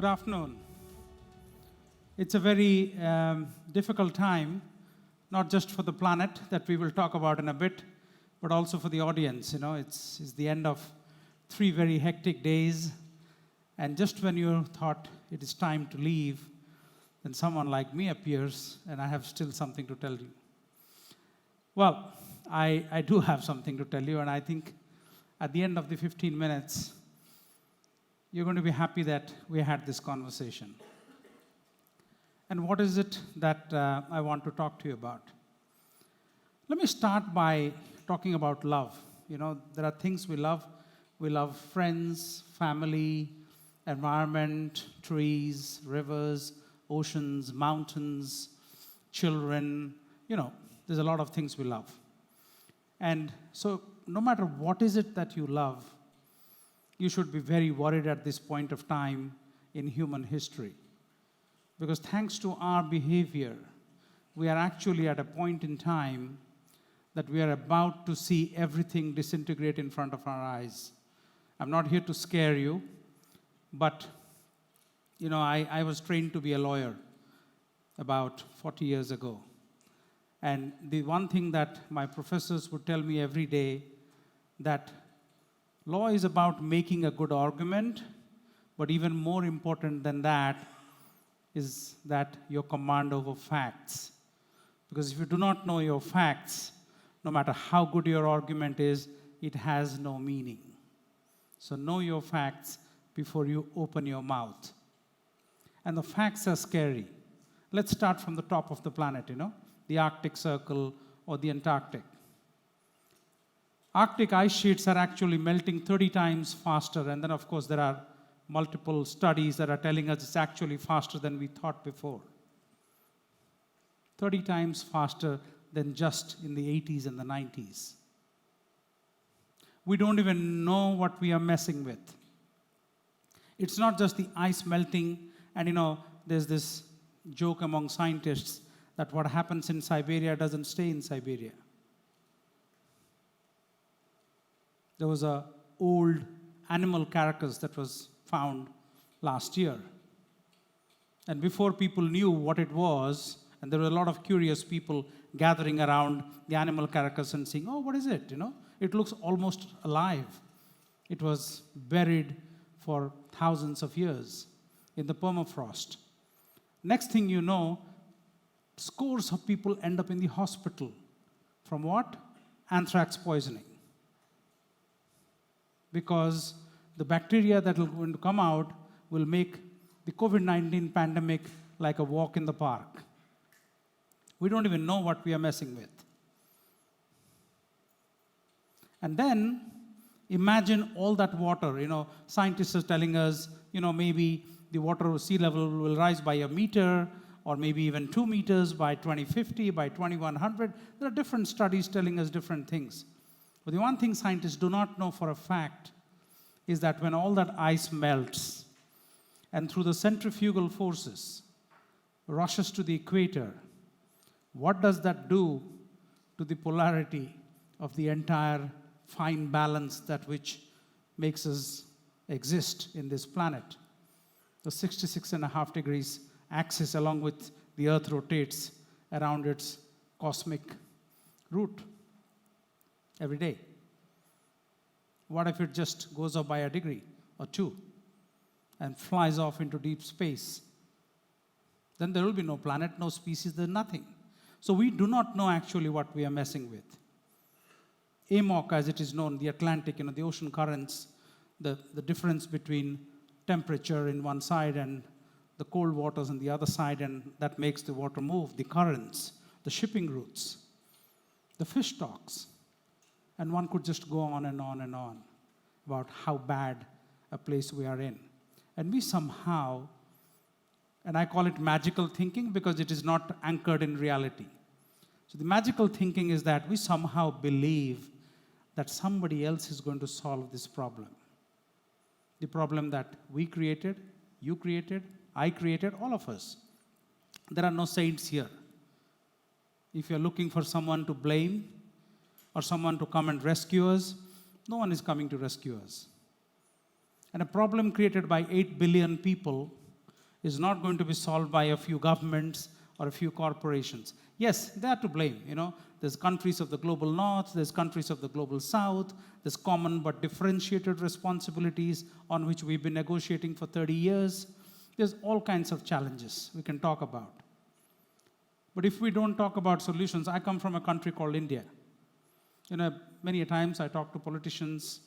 Good afternoon. It's a very difficult time, not just for the planet that we will talk about in a bit, but also for the audience. It's the end of 3 very hectic days, and just when you thought it is time to leave, then someone like me appears, and I have still something to tell you. Well, I do have something to tell you, and I think at the end of the 15 minutes, you're going to be happy that we had this conversation. And what is it that I want to talk to you about? Let me start by talking about love. There are things we love. We love friends, family, environment, trees, rivers, oceans, mountains, children. There's a lot of things we love. And so no matter what is it that you love, you should be very worried at this point of time in human history. Because thanks to our behavior, we are actually at a point in time that we are about to see everything disintegrate in front of our eyes. I'm not here to scare you, but I was trained to be a lawyer about 40 years ago. And the one thing that my professors would tell me every day, that law is about making a good argument, but even more important than that is that your command over facts. Because if you do not know your facts, no matter how good your argument is, it has no meaning. So know your facts before you open your mouth. And the facts are scary. Let's start from the top of the planet, the Arctic Circle or the Antarctic. Arctic ice sheets are actually melting 30 times faster, and then of course there are multiple studies that are telling us it's actually faster than we thought before. 30 times faster than just in the 80s and the 90s. We don't even know what we are messing with. It's not just the ice melting, and there's this joke among scientists that what happens in Siberia doesn't stay in Siberia. There was an old animal carcass that was found last year. And before people knew what it was, and there were a lot of curious people gathering around the animal carcass and saying, oh, what is it? It looks almost alive. It was buried for thousands of years in the permafrost. Next thing you know, scores of people end up in the hospital. From what? Anthrax poisoning. Because the bacteria that will going to come out will make the COVID-19 pandemic like a walk in the park. We don't even know what we are messing with. And then imagine all that water. Scientists are telling us, maybe the water sea level will rise by 1 meter or maybe even 2 meters by 2050, by 2100. There are different studies telling us different things. But the one thing scientists do not know for a fact is that when all that ice melts and through the centrifugal forces rushes to the equator, what does that do to the polarity of the entire fine balance that which makes us exist in this planet? The 66.5 degrees axis along with the Earth rotates around its cosmic route every day. What if it just goes up by 1 degree or 2 and flies off into deep space? Then there will be no planet, no species, there's nothing. So we do not know actually what we are messing with. AMOC, as it is known, the Atlantic, the ocean currents, the difference between temperature in one side and the cold waters on the other side, and that makes the water move, the currents, the shipping routes, the fish stocks. And one could just go on and on and on about how bad a place we are in. And we somehow, and I call it magical thinking because it is not anchored in reality. So the magical thinking is that we somehow believe that somebody else is going to solve this problem. The problem that we created, you created, I created, all of us. There are no saints here. If you're looking for someone to blame, or someone to come and rescue us, no one is coming to rescue us. And a problem created by 8 billion people is not going to be solved by a few governments or a few corporations. Yes, they are to blame. There's countries of the global north, there's countries of the global south, there's common but differentiated responsibilities on which we've been negotiating for 30 years. There's all kinds of challenges we can talk about. But if we don't talk about solutions, I come from a country called India. Many a times I talk to politicians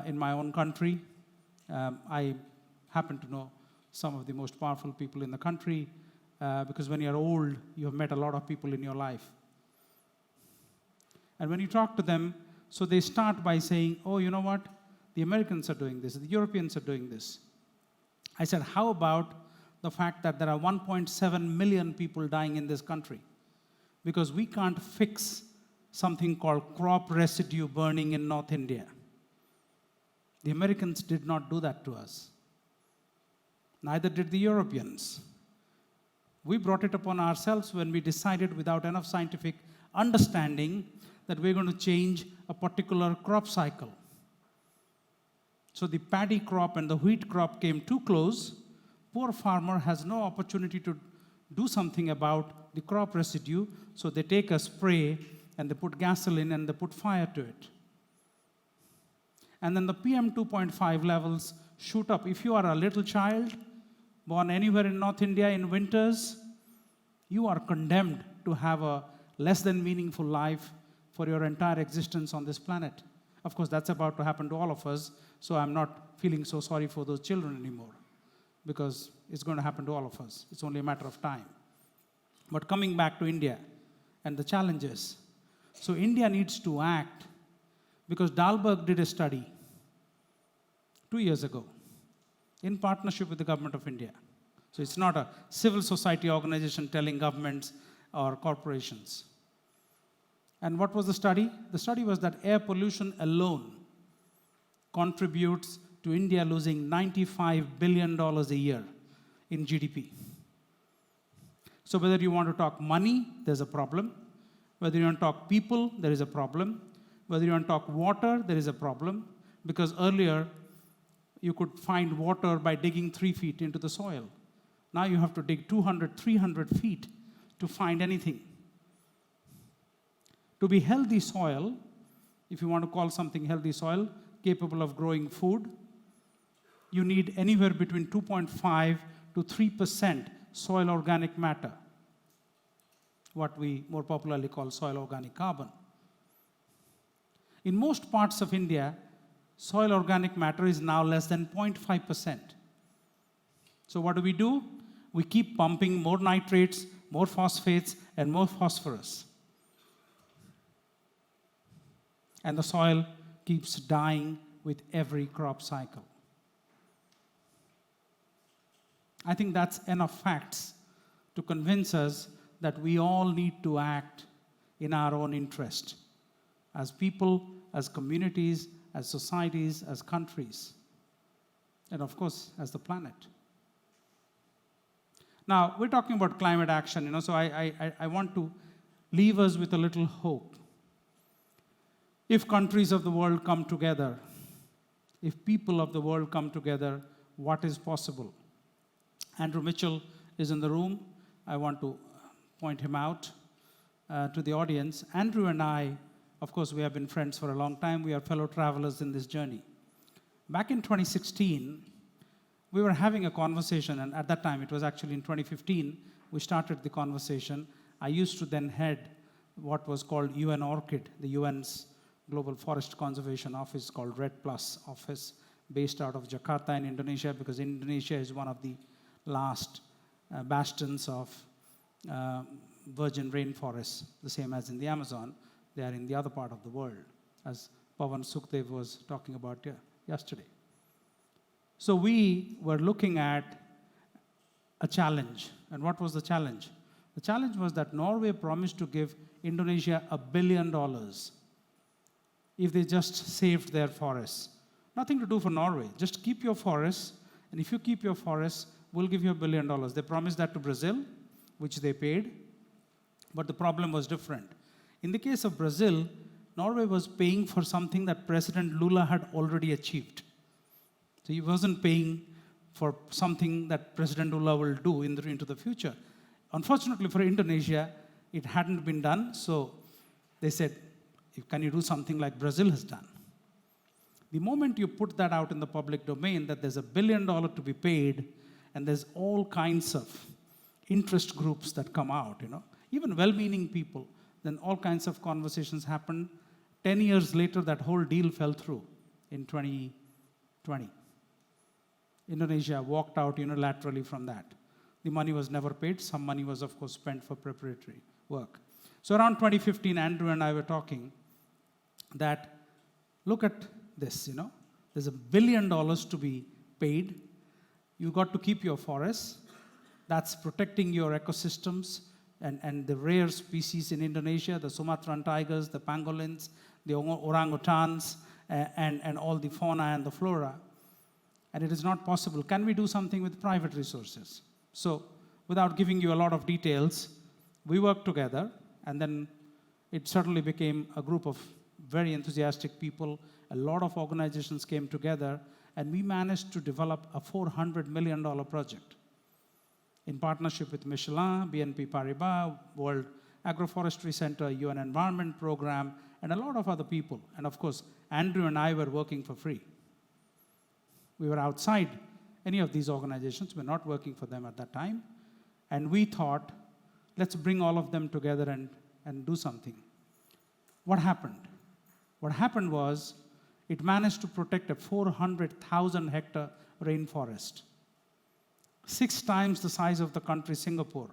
in my own country. I happen to know some of the most powerful people in the country because when you're old, you have met a lot of people in your life. And when you talk to them, so they start by saying, oh, you know what? The Americans are doing this, the Europeans are doing this. I said, how about the fact that there are 1.7 million people dying in this country? Because we can't fix something called crop residue burning in North India. The Americans did not do that to us. Neither did the Europeans. We brought it upon ourselves when we decided without enough scientific understanding that we're going to change a particular crop cycle. So the paddy crop and the wheat crop came too close. Poor farmer has no opportunity to do something about the crop residue, so they take a spray and they put gasoline and they put fire to it. And then the PM 2.5 levels shoot up. If you are a little child born anywhere in North India in winters, you are condemned to have a less than meaningful life for your entire existence on this planet. Of course, that's about to happen to all of us, so I'm not feeling so sorry for those children anymore, because it's going to happen to all of us. It's only a matter of time. But coming back to India and the challenges. So India needs to act, because Dalberg did a study 2 years ago in partnership with the government of India. So it's not a civil society organization telling governments or corporations. And what was the study? The study was that air pollution alone contributes to India losing $95 billion a year in GDP. So whether you want to talk money, there's a problem. Whether you want to talk people, there is a problem. Whether you want to talk water, there is a problem. Because earlier, you could find water by digging 3 feet into the soil. Now you have to dig 200, 300 feet to find anything. To be healthy soil, if you want to call something healthy soil, capable of growing food, you need anywhere between 2.5 to 3% soil organic matter, what we more popularly call soil organic carbon. In most parts of India, soil organic matter is now less than 0.5%. So what do? We keep pumping more nitrates, more phosphates, and more phosphorus. And the soil keeps dying with every crop cycle. I think that's enough facts to convince us that we all need to act in our own interest, as people, as communities, as societies, as countries, and of course, as the planet. Now, we're talking about climate action, so I want to leave us with a little hope. If countries of the world come together, if people of the world come together, what is possible? Andrew Mitchell is in the room. I want to point him out to the audience. Andrew and I, of course, we have been friends for a long time. We are fellow travelers in this journey. Back in 2016, we were having a conversation, and at that time, it was actually in 2015, we started the conversation. I used to then head what was called UN ORCID, the UN's Global Forest Conservation Office, called Red Plus office, based out of Jakarta in Indonesia, because Indonesia is one of the last bastions of virgin rainforests, the same as in the Amazon. They are in the other part of the world, as Pawan Sukhdev was talking about yesterday. So we were looking at a challenge. And what was the challenge? The challenge was that Norway promised to give Indonesia $1 billion if they just saved their forests. Nothing to do for Norway. Just keep your forests, and if you keep your forests, we'll give you $1 billion. They promised that to Brazil, which they paid, but the problem was different. In the case of Brazil, Norway was paying for something that President Lula had already achieved. So he wasn't paying for something that President Lula will do into the future. Unfortunately for Indonesia, it hadn't been done, so they said, can you do something like Brazil has done? The moment you put that out in the public domain, that there's $1 billion to be paid, and there's all kinds of interest groups that come out, even well-meaning people, then all kinds of conversations happen. 10 years later, that whole deal fell through in 2020. Indonesia walked out unilaterally from that. The money was never paid. Some money was, of course, spent for preparatory work. So around 2015, Andrew and I were talking that, look at this, there's $1 billion to be paid. You got to keep your forests. That's protecting your ecosystems and the rare species in Indonesia, the Sumatran tigers, the pangolins, the orangutans, and all the fauna and the flora. And it is not possible. Can we do something with private resources? So, without giving you a lot of details, we worked together, and then it certainly became a group of very enthusiastic people. A lot of organizations came together, and we managed to develop a $400 million project in partnership with Michelin, BNP Paribas, World Agroforestry Center, UN Environment Program, and a lot of other people. And of course, Andrew and I were working for free. We were outside any of these organizations. We were not working for them at that time. And we thought, let's bring all of them together and do something. What happened? What happened was, it managed to protect a 400,000 hectare rainforest, 6 times the size of the country Singapore,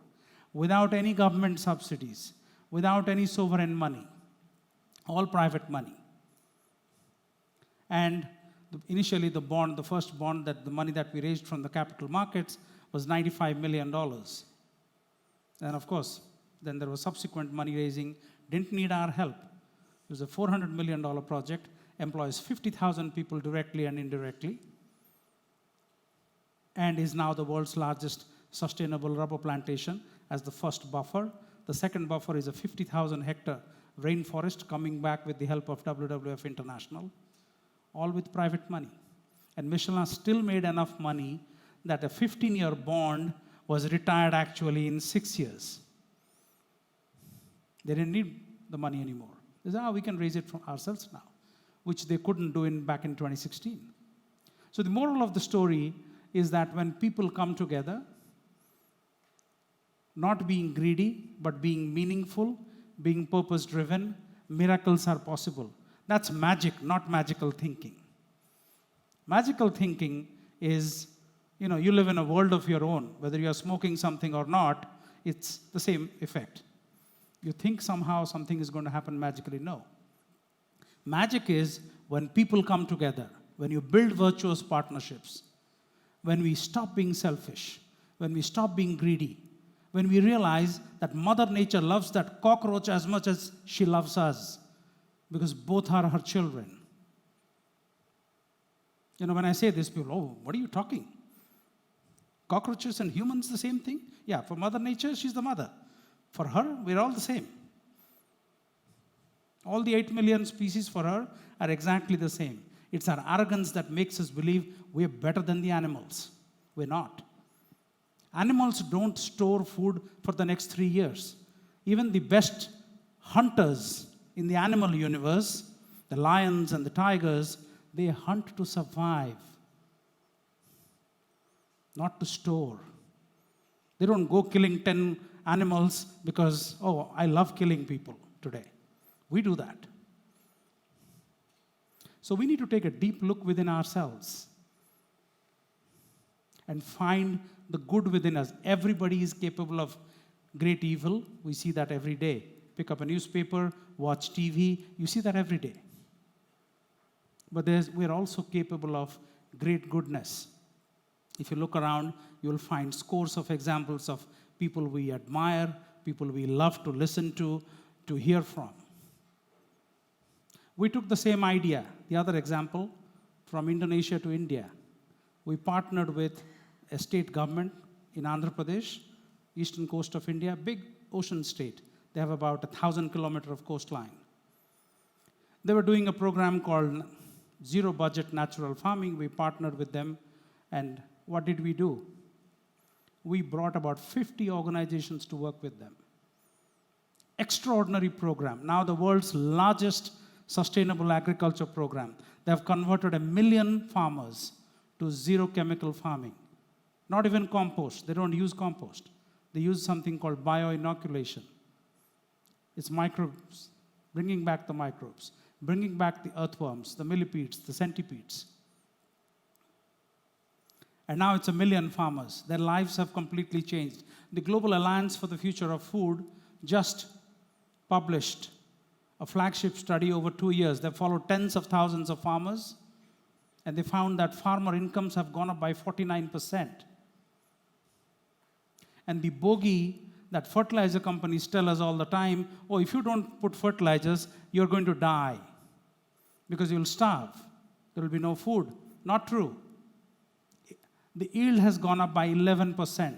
without any government subsidies, without any sovereign money, all private money. And initially the first bond, the money that we raised from the capital markets was $95 million. And of course, then there was subsequent money raising, didn't need our help. It was a $400 million project, employs 50,000 people directly and indirectly, and is now the world's largest sustainable rubber plantation as the first buffer. The second buffer is a 50,000 hectare rainforest coming back with the help of WWF International, all with private money. And Michelin still made enough money that a 15-year bond was retired actually in 6 years. They didn't need the money anymore. They said, we can raise it from ourselves now, which they couldn't do back in 2016. So the moral of the story is that when people come together, not being greedy, but being meaningful, being purpose-driven, miracles are possible. That's magic, not magical thinking. Magical thinking is, you live in a world of your own. Whether you're smoking something or not, it's the same effect. You think somehow something is going to happen magically. No. Magic is when people come together, when you build virtuous partnerships, when we stop being selfish, when we stop being greedy, when we realize that Mother Nature loves that cockroach as much as she loves us, because both are her children. When I say this, people, what are you talking? Cockroaches and humans the same thing? Yeah, for Mother Nature, she's the mother. For her, we're all the same. All the 8 million species for her are exactly the same. It's our arrogance that makes us believe we're better than the animals. We're not. Animals don't store food for the next 3 years. Even the best hunters in the animal universe, the lions and the tigers, they hunt to survive, not to store. They don't go killing 10 animals because, I love killing people today. We do that. So we need to take a deep look within ourselves and find the good within us. Everybody is capable of great evil. We see that every day. Pick up a newspaper, watch TV, you see that every day. But we're also capable of great goodness. If you look around, you'll find scores of examples of people we admire, people we love to listen to hear from. We took the same idea, the other example, from Indonesia to India. We partnered with a state government in Andhra Pradesh, eastern coast of India, big ocean state. They have about 1,000 kilometers of coastline. They were doing a program called Zero Budget Natural Farming. We partnered with them, and what did we do? We brought about 50 organizations to work with them. Extraordinary program. Now the world's largest sustainable agriculture program. They have converted 1 million farmers to zero chemical farming. Not even compost. They don't use compost. They use something called bioinoculation. It's microbes, bringing back the microbes, bringing back the earthworms, the millipedes, the centipedes. And now it's 1 million farmers. Their lives have completely changed. The Global Alliance for the Future of Food just published a flagship study over 2 years. They followed tens of thousands of farmers, and they found that farmer incomes have gone up by 49%. And the bogey that fertilizer companies tell us all the time, oh, if you don't put fertilizers, you're going to die because you'll starve. There will be no food. Not true. The yield has gone up by 11%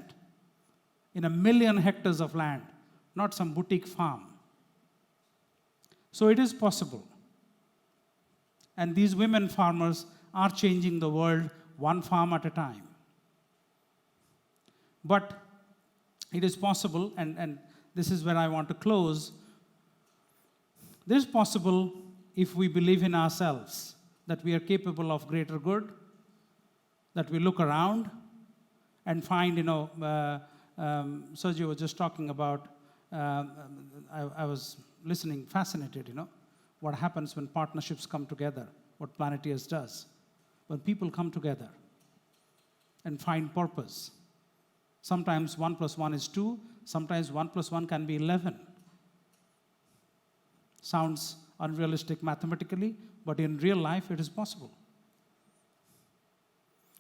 in 1 million hectares of land, not some boutique farm. So it is possible. And these women farmers are changing the world one farm at a time. But it is possible, and this is where I want to close. This is possible if we believe in ourselves, that we are capable of greater good, that we look around and find, Sergio was just talking about, I was listening, fascinated, what happens when partnerships come together, what Planetiers does. When people come together and find purpose. Sometimes 1 + 1 is 2, sometimes 1 + 1 can be 11. Sounds unrealistic mathematically, but in real life it is possible.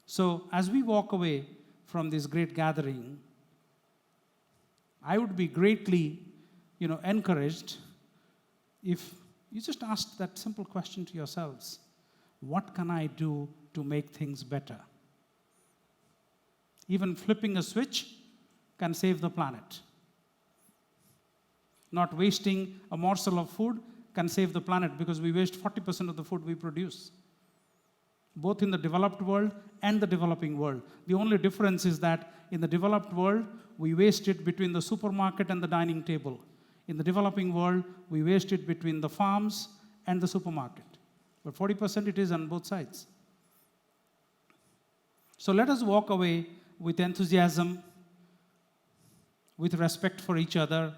So as we walk away from this great gathering, I would be greatly, encouraged if you just ask that simple question to yourselves. What can I do to make things better? Even flipping a switch can save the planet. Not wasting a morsel of food can save the planet because we waste 40% of the food we produce, both in the developed world and the developing world. The only difference is that in the developed world, we waste it between the supermarket and the dining table. In the developing world, we waste it between the farms and the supermarket. But 40% it is on both sides. So let us walk away with enthusiasm, with respect for each other,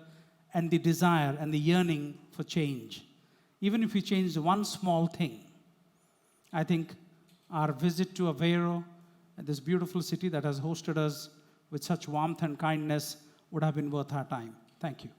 and the desire and the yearning for change. Even if we change one small thing, I think our visit to Aveiro, this beautiful city that has hosted us with such warmth and kindness, would have been worth our time. Thank you.